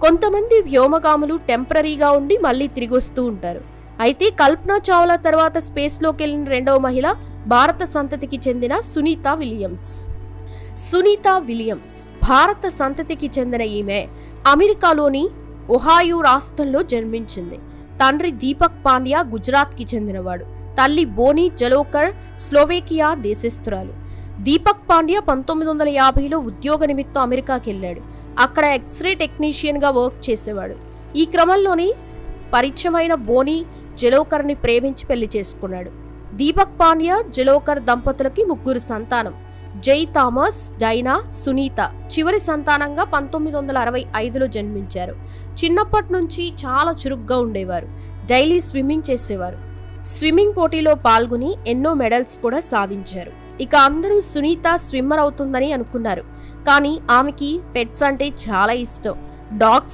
కొంతమంది వ్యోమగాములు టెంపరీగా ఉండి మళ్ళీ తిరిగి వస్తూ ఉంటారు. అయితే కల్పనా చావ్లా తర్వాత స్పేస్లోకి వెళ్ళిన రెండవ మహిళ భారత సంతతికి చెందిన సునీత విలియమ్స్. సునీత విలియమ్స్ భారత సంతతికి చెందిన ఈమె అమెరికాలోని ఒహాయో రాష్ట్రంలో జన్మించింది. తండ్రి దీపక్ పాండ్యా గుజరాత్కి చెందినవాడు. తల్లి బోనీ జలోకర్ స్లోవేకియా దేశస్థురాలు. దీపక్ పాండ్యా 1950లో ఉద్యోగ నిమిత్తం అమెరికాకి వెళ్ళాడు. అక్కడ ఎక్స్రే టెక్నీషియన్గా వర్క్ చేసేవాడు. ఈ క్రమంలోని పరిచయమైన బోనీ జలోకర్ని ప్రేమించి పెళ్లి చేసుకున్నాడు. దీపక్ పాండ్యా జలోకర్ దంపతులకి 3 సంతానం. జై థామస్, డైనా, సునీత చివరి సంతానంగా 1965లో జన్మించారు. చిన్నప్పటి నుంచి చాలా చురుగ్గా ఉండేవారు. డైలీ స్విమ్మింగ్ చేసేవారు. స్విమ్మింగ్ పోటీలో పాల్గొని ఎన్నో మెడల్స్ కూడా సాధించారు. ఇక అందరూ సునీత స్విమ్మర్ అవుతుందని అనుకున్నారు. కానీ ఆమెకి పెట్స్ అంటే చాలా ఇష్టం. డాగ్స్